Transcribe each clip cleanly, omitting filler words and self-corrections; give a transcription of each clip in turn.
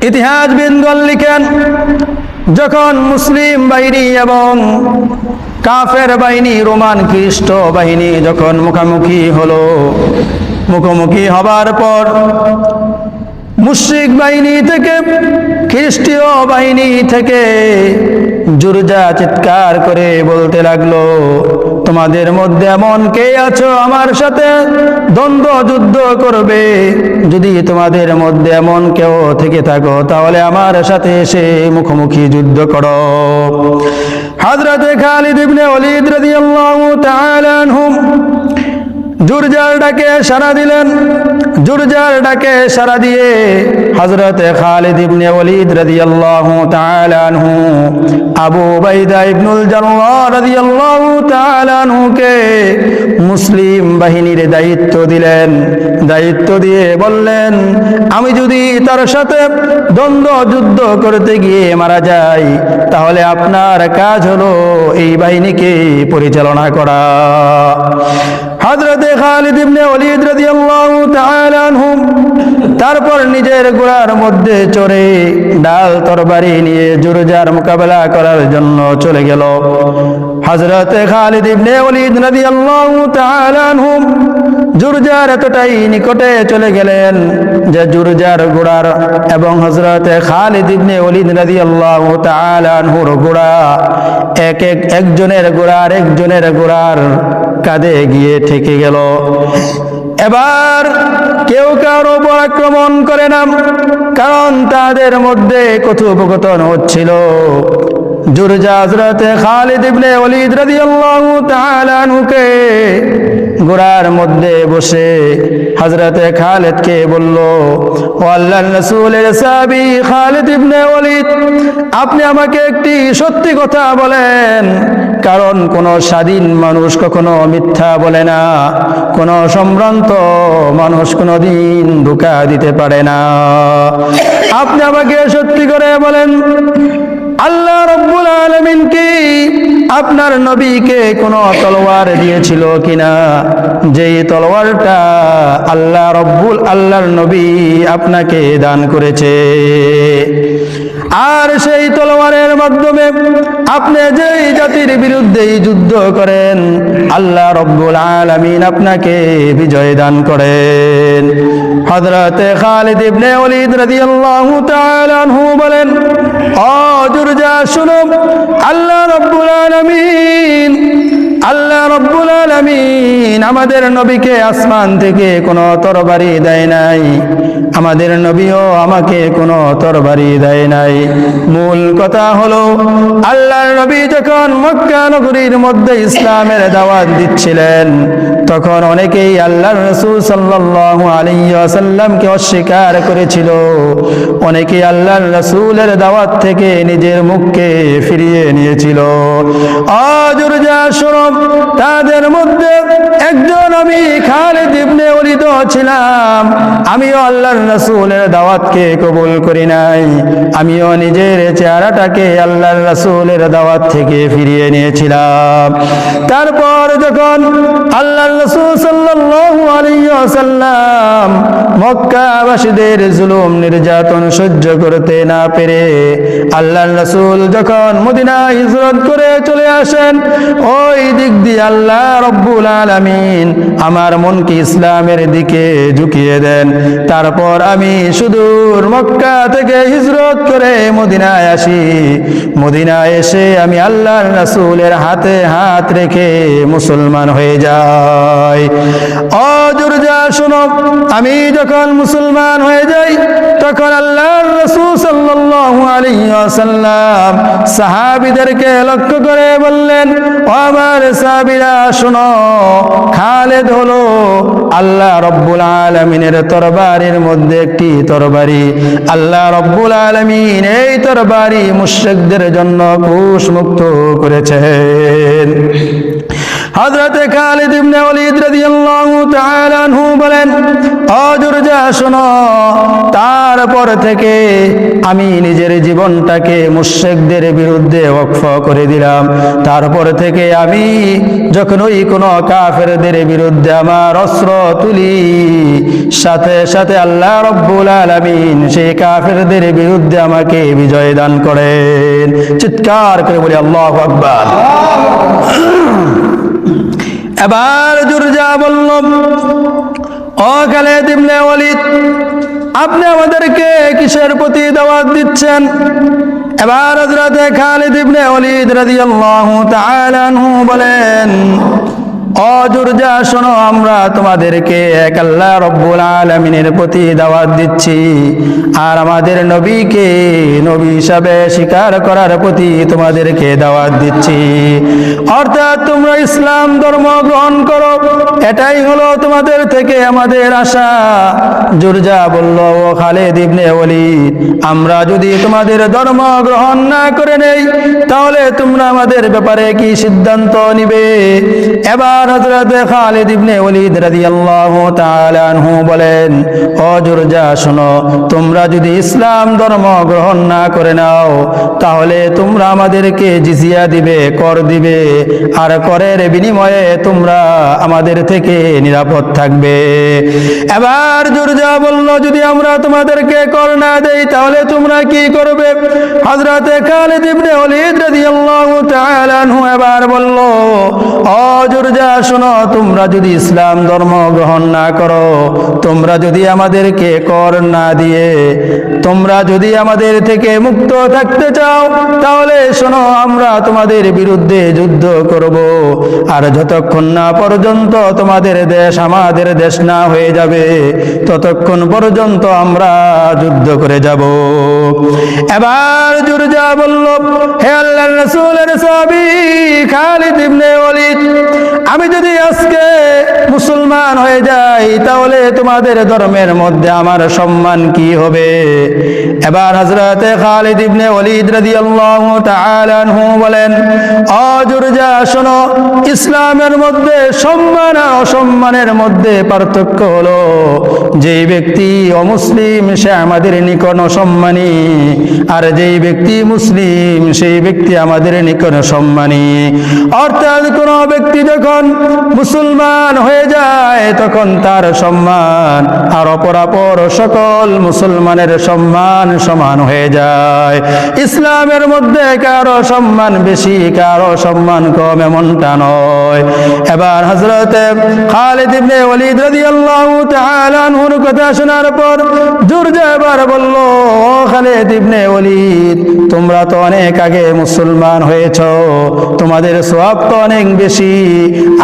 ইতিহাসবিদগণ লিখেন, যখন মুসলিম বাহিনী এবং কাফের বাহিনী, রোমান খ্রিস্ট বাহিনী যখন মুখোমুখি হলো, মুখোমুখি হবার পর মুশরিক বাহিনী থেকে, খ্রিস্টীয় বাহিনী থেকে জুরজা চিৎকার করে বলতে লাগলো, তোমাদের মধ্যে এমন কে আছো আমার সাথে দ্বন্দ্ব যুদ্ধ করবে? যদি তোমাদের মধ্যে এমন কেউ থেকে থাকো তাহলে আমার সাথে এসে মুখোমুখি যুদ্ধ করো। হযরত খালিদ ইবনে ওলীদ রাদিয়াল্লাহু তাআলা আনহু জুরজার ডাকে সাড়া দিলেন। জুরজার ডাকে সাড়া দিয়ে হযরত খালিদ ইবনে ওলীদ রাদিয়াল্লাহু তাআলা আনহু আবু উবাইদা ইবনুল জাররাহ রাদিয়াল্লাহু তাআলা আনহুকে মুসলিম বাহিনীর দায়িত্ব দিলেন। দায়িত্ব দিয়ে বললেন, আমি যদি তার সাথে দ্বন্দ্ব যুদ্ধ করতে গিয়ে মারা যাই তাহলে আপনার কাজ হলো এই বাহিনীকে পরিচালনা করা। হযরত খালিদ ইবনে ওলীদ রাদিয়াল্লাহু তাআলা আনহু তারপর নিজের ঘোড়ার মধ্যে চড়ে ঢাল তরবারি নিয়ে জুরজার মোকাবেলা করার জন্য চলে গেল। হযরত খালিদ ইবনে ওলীদ রাদিয়াল্লাহু তাআলা আনহু জুরজার এতটাই নিকটে চলে গেলেন যে জুরজার ঘোড়ার এবং হযরত খালিদ ইবনে ওলীদ রাদিয়াল্লাহু তাআলা আনহুর ঘোড়া একজনের ঘোড়ার কাঁধে গিয়ে ঠেকে গেল। এবার কেউ কারো উপর আক্রমণ করে না, কারণ তাদের মধ্যে কথোপকথন হচ্ছিল। জুরজা হযরত খালিদ ইবনে ওলীদ রাদিয়াল্লাহু তাআলা আনহুকে ঘোড়ার মধ্যে বসে হযরত খালিদকে বলল, ও আল্লাহর রাসূলের সাহাবী খালিদ ইবনে ওলীদ, আপনি আমাকে একটি সত্যি কথা বলেন, কারণ কোন স্বাধীন মানুষ কখনো মিথ্যা বলে না, কোন সম্ভ্রান্ত মানুষ কোনদিন ধোঁকা দিতে পারে না। আপনি আমাকে সত্যি করে বলেন, আল্লাহ রাব্বুল আলামিন কি আপনার নবীকে কোন তলোয়ার দিয়েছিল কিনা, যেই তলোয়ারটা আল্লাহর নবী আপনাকে দান করেছে? আর সেই তলোয়ারের মাধ্যমে আপনি যেই জাতির বিরুদ্ধেই যুদ্ধ করেন আল্লাহ রাব্বুল আলামিন আপনাকে বিজয় দান করেন। হযরত খালিদ ইবনে ওলীদ রাদিয়াল্লাহু তাআলা আনহু বলেন, ও জুরজা শুনো, আল্লাহ রাব্বুল আলামিন আমাদের নবীকে আসমান থেকে কোনো তরবারি দেয় নাই, আমাদের নবীও আমাকে কোনো তরবারি দেয় নাই। মূল কথা হলো, আল্লাহর নবী যখন মক্কা নগরীর মধ্যে ইসলামের দাওয়াত দিচ্ছিলেন তখন অনেকেই আল্লাহর রাসূল সাল্লাল্লাহু আলাইহি ওয়াসাল্লামকে অস্বীকার করেছিল। অনেকেই আল্লাহর রাসূলের দাওয়াত থেকে নিজের মুখকে ফিরিয়ে নিয়েছিল। জুরজা শোনো, তাদের মধ্যে একজন আমি খালিদ ইবনে ওলীদ ছিলাম। আমিও আল্লাহর রাসূলের দাওয়াতকে কবুল করি নাই, আমিও নিজের চেহারাটাকে আল্লাহর রাসূলের দাওয়াত থেকে ফিরিয়ে নিয়েছিলাম। তারপর যখন আল্লাহর রাসূল সাল্লাল্লাহু আলাইহি ওয়াসাল্লাম মক্কাবাসীদের জুলুম নির্যাতন সহ্য করতে না পেরে আল্লাহর রাসূল যখন মদিনা হিজরত করে চলে আসেন, ওই দিক দিয়ে আল্লাহ রাব্বুল আলামিন আমার মনকে ইসলামের দিকে ঝুঁকিয়ে দেন। তারপর আমি সুদূর মক্কা থেকে হিজরত করে মদিনায় আসি। মদিনায় এসে আমি আল্লাহর রাসূলের হাতে হাত রেখে মুসলমান হয়ে যাই। ও জুরজা শোনো, আমি যখন মুসলমান হয়ে যাই তখন আল্লাহর রাসূল সাল্লাল্লাহু আলাইহি ওয়াসাল্লাম সাহাবীদেরকে লক্ষ্য করে বললেন, ও আমার সাহাবীরা শোনো, খালিদ হলো আল্লাহ রাব্বুল আলামিনের তরবারির মধ্যে একটি তরবারি। আল্লাহ রাব্বুল আলামিন এই তরবারি মুশরিকদের জন্য কুশ মুক্ত করেছেন। হযরতে খালিদ ইবনে ওয়ালিদ রাদিয়াল্লাহু তাআলা আনহু বলেন, ও জুরজা শোনো, তারপর থেকে আমি নিজের জীবনটাকে মুশরিকদের বিরুদ্ধে ওয়াকফ করে দিলাম। তারপর থেকে আমি যখন ওই কোনো কাফেরদের বিরুদ্ধে আমার অস্ত্র তুলি, সাথে সাথে আল্লাহ রাব্বুল আলামিন সেই কাফেরদের বিরুদ্ধে আমাকে বিজয় দান করেন। চিৎকার করে বলি আল্লাহু আকবার। এবার জুরজা বলল, ও খালিদ ইবনে ওয়ালিদ, আপনি আমাদেরকে কিসের প্রতি দাওয়াত দিচ্ছেন? এবার হযরতে খালিদ ইবনে ওয়ালিদ রাদিয়াল্লাহু তাআলা আনহু বলেন, ও জুরজা শোনো, আমরা তোমাদেরকে এক আল্লাহ রব্বুল আলামিনের প্রতি দাওয়াত দিচ্ছি, আর আমাদের নবীকে নবী হিসাবে স্বীকার করার প্রতি তোমাদেরকে দাওয়াত দিচ্ছি। অর্থাৎ তোমরা ইসলাম ধর্ম গ্রহণ করো, এটাই হলো তোমাদের থেকে আমাদের আশা। জুরজা বলল, ও খালিদ ইবনে ওয়ালিদ, আমরা যদি তোমাদের ধর্ম গ্রহণ না করে নেই, তাহলে তোমরা আমাদের ব্যাপারে কি সিদ্ধান্ত নিবে? এবার হযরতে খালিদ ইবনে ওয়ালিদ রাদিয়াল্লাহু তাআলা আনহু বলেন, ও জুরজা শোনো, তোমরা যদি ইসলাম ধর্ম গ্রহণ না করে নাও, তাহলে তোমরা আমাদেরকে জিজিয়া দিবে, কর দিবে, আর করের বিনিময়ে তোমরা আমাদের থেকে নিরাপদ থাকবে। এবার জুরজা বলল, যদি আমরা তোমাদেরকে কর না দেই তাহলে তোমরা কি করবে? হযরতে খালিদ ইবনে ওয়ালিদ রাদিয়াল্লাহু তাআলা আনহু এবার বলল, ও জুরজা শোনো, তোমরা যদি ইসলাম ধর্ম গ্রহণ না করো, তোমরা যদি আমাদেরকে কর না দিয়ে তোমরা যদি আমাদের থেকে মুক্ত থাকতে চাও, তাহলে শোনো, আমরা তোমাদের বিরুদ্ধে যুদ্ধ করব, আর যতক্ষণ না পর্যন্ত তোমাদের দেশ আমাদের দেশ না হয়ে যাবে, ততক্ষণ পর্যন্ত আমরা যুদ্ধ করে যাব। এবার জুরজা বলল, হে আল্লাহর রাসূলের সাহাবী খালিদ ইবনে ওয়ালিদ, আমি যদি আজকে মুসলমান হয়ে যাই, তাহলে তোমাদের ধর্মের মধ্যে আমার সম্মান কি হবে? এবার হযরতে খালিদ ইবনে ওয়ালিদ রাদিয়াল্লাহু তাআলা আনহু বলেন, ও জুরজা শোনো, ইসলামের মধ্যে সম্মান আর অসম্মানের মধ্যে পার্থক্য হলো, যেই ব্যক্তি অমুসলিম সে আমাদের নিকট অসম্মানী, আর যেই ব্যক্তি মুসলিম সেই ব্যক্তি আমাদের নিকট সম্মানী। অর্থাৎ কোন ব্যক্তি যখন মুসলমান হয়ে যায়, তখন তার সম্মান আর অপরাপর সকল মুসলমানের সম্মান সমান হয়ে যায়। ইসলামের মধ্যে কারো সম্মান বেশি, কারো সম্মান কম, এমনটা নয়। এবার হযরতে খালিদ ইবনে ওয়ালিদ রাদিয়াল্লাহু তাআলা আনহুর কথা শোনার পর জুরজা এবার বলল, ও খালিদ ইবনে ওয়ালিদ, তোমরা তো অনেক আগে মুসলমান হয়েছো, তোমাদের সওয়াব তো অনেক বেশি।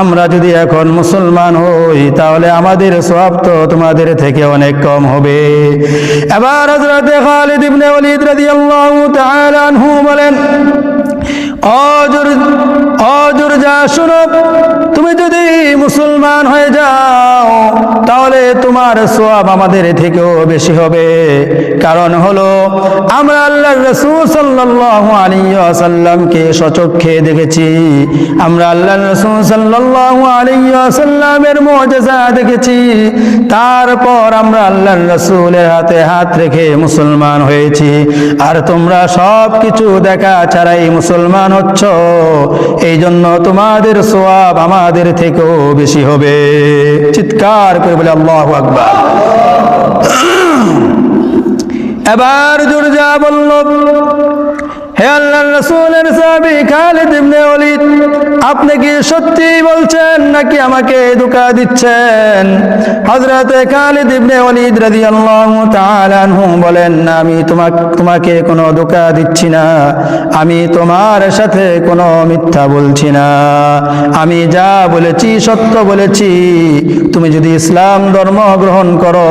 আমরা যদি এখন মুসলমান হই, তাহলে আমাদের সওয়াব তো তোমাদের থেকে অনেক কম হবে। এবার হযরতে খালিদ ইবনে ওয়ালিদ রাদিয়াল্লাহু তাআলা আনহু বলেন, ও জুরজা শুনো, তুমি যদি মুসলমান হয়ে যাও, তাহলে তোমার সওয়াব আমাদের থেকেও বেশি হবে। কারণ হলো, আমরা আল্লাহর রাসূল সাল্লাল্লাহু আলাইহি ওয়াসাল্লামকে স্বচক্ষে দেখেছি, আমরা আল্লাহর রাসূল সাল্লাল্লাহু আলাইহি ওয়াসাল্লামের মুজিজা দেখেছি, তারপর আমরা আল্লাহর রাসূলের হাতে হাত রেখে মুসলমান হয়েছি। আর তোমরা সব কিছু দেখা ছাড়াই মুসলমান হচ্ছ, এই জন্য তোমাদের সওয়াব আমাদের থেকেও বেশি হবে। চিৎকার করে বলে আল্লাহু আকবার। এবার জুরজা বলল, হে আল্লাহর রাসূলের সাহাবী খালিদ ইবনে ওয়ালিদ, আপনি কি সত্যি বলছেন নাকি আমাকে ধোঁকা দিচ্ছেন? হযরতে খালিদ ইবনে ওয়ালিদ রাদিয়াল্লাহু তাআলা আনহু বলেন, আমি তোমাকে কোনো ধোঁকা দিচ্ছি না, আমি তোমার সাথে কোনো মিথ্যা বলছি না, আমি যা বলেছি সত্য বলেছি। তুমি যদি ইসলাম ধর্ম গ্রহণ করো,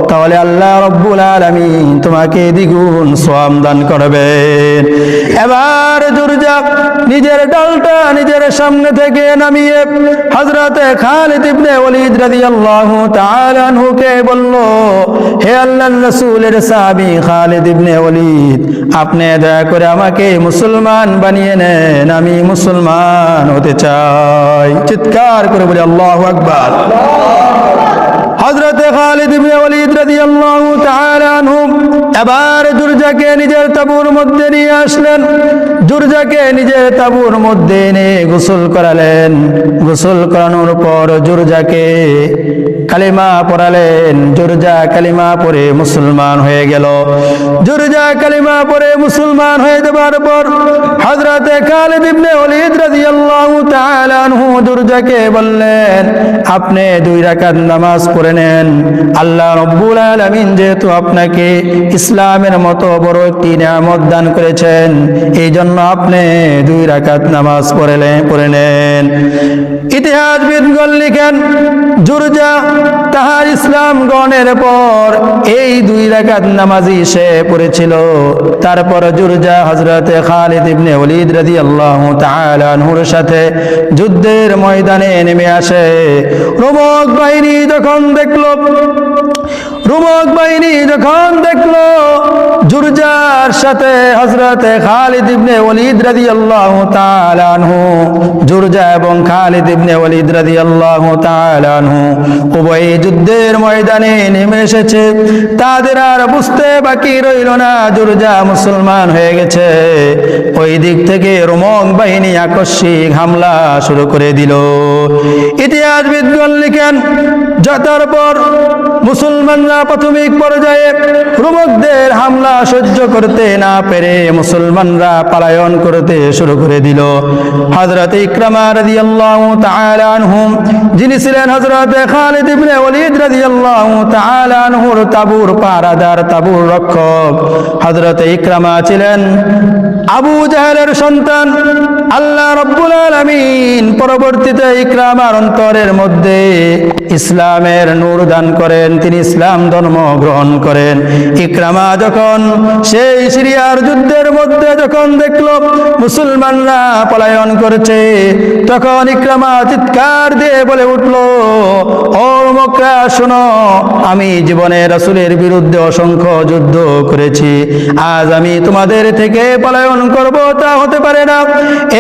তাহলে আল্লাহ রাব্বুল আলামিন তোমাকে দ্বিগুণ সওয়াব দান করবেন। এবার জুরজা নিজের ডালটা নিজের সামনে থেকে নামিয়ে হযরতে খালিদ ইবনে ওয়ালিদ রাদিয়াল্লাহু তাআলা আনহুকে বলল, হে আল্লাহর রাসূলের সাহাবী খালিদ ইবনে ওয়ালিদ, আপনি দয়া করে আমাকে মুসলমান বানিয়ে নেন, আমি মুসলমান হতে চাই। চিৎকার করে বলি আল্লাহু আকবার। হযরতে খালিদ ইবনে ওয়ালিদ রাদিয়াল্লাহু তাআলা আনহু এবার জুরজাকে নিজের তাঁবুর মধ্যে নিয়ে আসলেন। জুরজাকে নিজের তাঁবুর মধ্যে এনে গোসল করালেন। গোসল করানোর পর জুরজাকে কালিমা পড়ালেন। জুরজা কালিমা পড়ে মুসলমান হয়ে গেল। জুরজা কালিমা পড়ে মুসলমান হয়ে যাবার পর হযরতে খালিদ ইবনে ওয়ালিদ রাদিয়াল্লাহু তাআলা আনহু জুরজাকে বললেন, আপনি 2 রাকাত নামাজ পড়ে নেন। আল্লাহ রাব্বুল আলামিন যেহেতু আপনাকে ইসলামের মতো বড় একটি নিয়ামত দান করেছেন, এই জন্য আপনি 2 রাকাত নামাজ পড়ে নেন। ইতিহাসবিদগণ লিখেন, জুরজা তাহার ইসলাম গ্রহণের পর এই 2 রাকাত নামাজই সে পড়েছিল। তারপর জুরজা হযরতে খালিদ ইবনে ওয়ালিদ রাদিয়াল্লাহু তাআলা আনহুর সাথে যুদ্ধের ময়দানে নেমে আসে। রোমক বাহিনী যখন দেখলো জুরজার সাথে হযরতে খালিদ ইবনে ওয়ালিদ রাদিয়াল্লাহু তাআলা আনহু, জুরজা এবং খালিদ ইবনে ওয়ালিদ রাদিয়াল্লাহু তাআলা আনহু উভয় যুদ্ধের ময়দানে নেমে এসেছে, তাদের আর বুঝতে বাকি রইল না জুরজা মুসলমান হয়ে গেছে। ওই দিক থেকে রোমক বাহিনী আকস্মিক হামলা শুরু করে দিল। ইতিহাসবিদগণ লিখেন, তারপর মুসলমানরা প্রাথমিক পর্যায়ে রোমকদের হামলা সহ্য করতে না পেরে মুসলমানরা পলায়ন করতে শুরু করে দিল। হযরতে ইকরামা রাদিয়াল্লাহু তাআলা আনহু, যিনি ছিলেন হযরতে খালিদ ইবনে ওয়ালিদ রাদিয়াল্লাহু তাআলা আনহুর তাঁবুর পাহারাদার, তাঁবুর রক্ষক, হযরতে ইকরামা ছিলেন আবু জাহেলের সন্তান। আল্লাহ রাব্বুল আলামিন পরবর্তীতে ইকরামার অন্তরের মধ্যে ইসলামের নূর দান করেন, তিনি ইসলাম ধর্ম গ্রহণ করেন। ইকরামা যখন সেই সিরিয়ার যুদ্ধের মধ্যে যখন দেখল মুসলমানরা পলায়ন করছে, তখন ইকরামা চিৎকার দিয়ে বলে উঠল, ও মক্কা শোনো, আমি জীবনে রাসূলের বিরুদ্ধে অসংখ্য যুদ্ধ করেছি, আজ আমি তোমাদের থেকে পলায়ন করব তা হতে পারে না।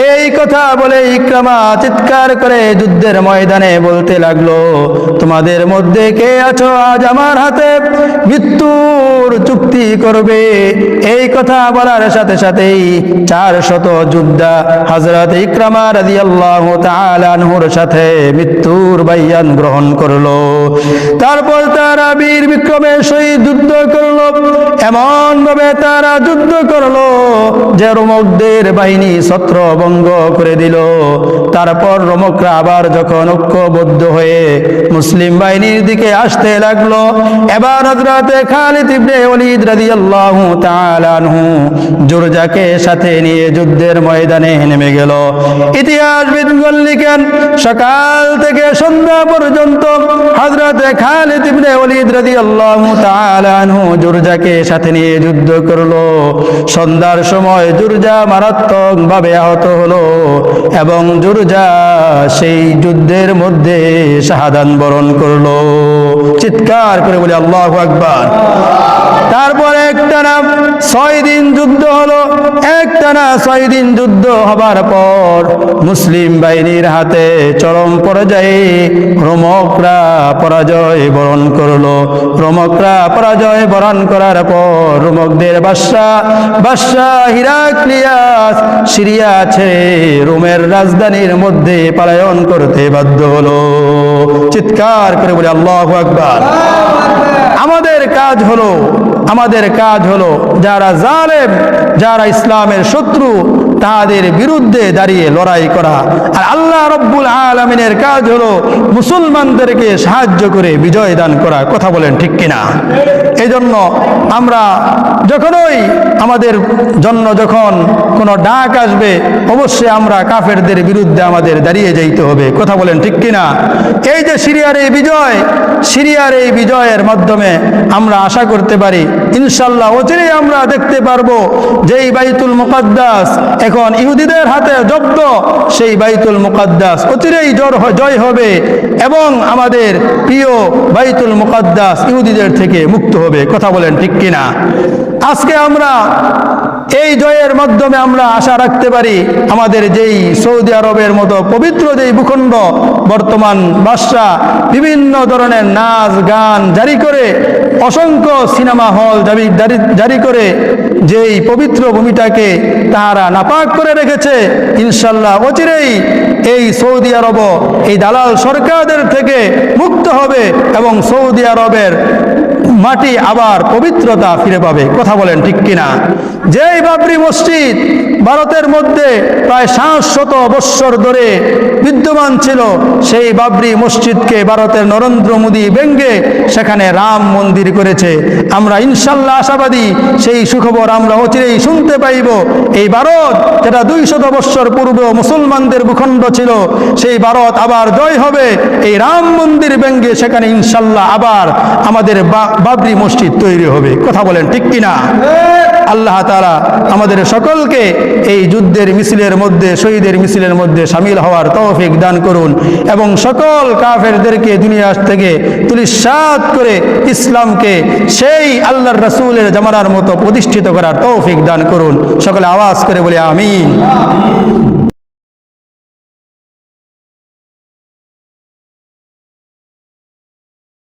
এই কথা বলে ইকরামা চিৎকার করে যুদ্ধের ময়দানে বলতে লাগলো, তোমাদের মধ্যে কে আছো আজ আমার হাতে মৃত্যুর চুক্তি করবে? এই কথা বলার সাথে সাথেই 400 যোদ্ধা হযরত ইকরামা রাদিয়াল্লাহু তাআলা আনহুর সাথে মৃত্যুর বাইয়ান গ্রহণ করলো। তারপর তারা বীর বিক্রমে শহীদ যুদ্ধ করলো। এমন ভাবে তারা যুদ্ধ করলো যে রোমকদের বাহিনী ছত্রভঙ্গ করে দিল। তারপর রোমকরা আবার যখন ঐক্যবদ্ধ হয়ে মুসলিম বাহিনীর দিকে আসতে লাগলো, এবার হযরতে খালিদ ইবনে ওয়ালিদ রাদিয়াল্লাহু তাআলা আনহু জুরজাকে সাথে নিয়ে যুদ্ধের ময়দানে নেমে গেল। ইতিহাসবিদগণ লিখেন, সকাল থেকে সন্ধ্যা পর্যন্ত হযরতে খালিদ ইবনে ওয়ালিদ রাদিয়াল্লাহু তাআলা আনহু জুরজাকে সাথে নিয়ে যুদ্ধ করলো। সন্ধ্যার সময় জুরজা মারাত্মকভাবে আহত হলো এবং জুরজা সেই যুদ্ধের মধ্যে শাহাদাত বরণ করলো। চিৎকার করে বলি আল্লাহু আকবার। তারপরে একটানা 6 দিন যুদ্ধ হলো। একটানা 6 দিন যুদ্ধ হবার পর মুসলিম বাহিনীর হাতে চরম পর্যায়ে রোমকরা পরাজয় বরণ করলো। রোমকরা পরাজয় বরণ করার পর রোমকদের বাদশা হিরাক্লিয়াস সিরিয়া ছেড়ে রোমের রাজধানীর মধ্যে পলায়ন করতে বাধ্য হলো। চিৎকার করে বলি আল্লাহু আকবার। আমাদের কাজ হলো যারা জালেম, যারা ইসলামের শত্রু, তাদের বিরুদ্ধে দাঁড়িয়ে লড়াই করা। আর আল্লাহ রব্বুল আলামিনের কাজ হলো মুসলমানদেরকে সাহায্য করে বিজয় দান করা। কথা বলেন ঠিক কিনা? এই জন্য আমরা যখনই আমাদের জন্য যখন কোনো ডাক আসবে, অবশ্যই আমরা কাফেরদের বিরুদ্ধে আমাদের দাঁড়িয়ে যাইতে হবে। কথা বলেন ঠিক কিনা? এই যে সিরিয়ার এই বিজয়ের মাধ্যমে আমরা আশা করতে পারি ইনশাল্লাহ অচিরেই আমরা দেখতে পারবো যেই বাইতুল মুকাদ্দাস এখন ইহুদিদের হাতে জব্দ, সেই বাইতুল মুকাদ্দাস অচিরেই জয় হবে এবং আমাদের প্রিয় বাইতুল মুকাদ্দাস ইহুদিদের থেকে মুক্ত হবে। কথা বলেন ঠিক কিনা? আজকে আমরা এই জয়ের মাধ্যমে আমরা আশা রাখতে পারি আমাদের যেই সৌদি আরবের মতো পবিত্র যেই ভূখণ্ড, বর্তমান বাদশা বিভিন্ন ধরনের নাচ গান জারি করে, অসংখ্য সিনেমা হল জারি করে যেই পবিত্র ভূমিটাকে তারা নাপাক করে রেখেছে, ইনশাল্লাহ অচিরেই এই সৌদি আরব এই দালাল সরকারদের থেকে মুক্ত হবে এবং সৌদি আরবের মাটি আবার পবিত্রতা ফিরে পাবে। কথা বলেন ঠিক কিনা? যেই বাবরি মসজিদ ভারতের মধ্যে প্রায় 700 বৎসর ধরে বিদ্যমান ছিল, সেই বাবরি মসজিদকে ভারতের নরেন্দ্র মোদী ভেঙ্গে সেখানে রাম মন্দির করেছে। আমরা ইনশাল্লাহ আশাবাদী সেই সুখবর আমরা অচিরেই শুনতে পাইব। এই ভারত যেটা 200 বৎসর পূর্বে মুসলমানদের ভূখণ্ড ছিল, সেই ভারত আবার জয় হবে। এই রাম মন্দির ভেঙ্গে সেখানে ইনশাল্লাহ আবার আমাদের বাবরি মসজিদ তৈরি হবে। কথা বলেন ঠিক কিনা? আল্লাহ তাআলা আমাদের সকলকে এই যুদ্ধের মিছিলের মধ্যে, শহীদের মিছিলের মধ্যে শামিল হওয়ার তৌফিক দান করুন এবং সকল কাফেরদেরকে দুনিয়া থেকে তুলিশাত করে ইসলামকে সেই আল্লাহর রাসূলের জামানার মতো প্রতিষ্ঠিত করার তৌফিক দান করুন। সকলে আওয়াজ করে বলি আমিন।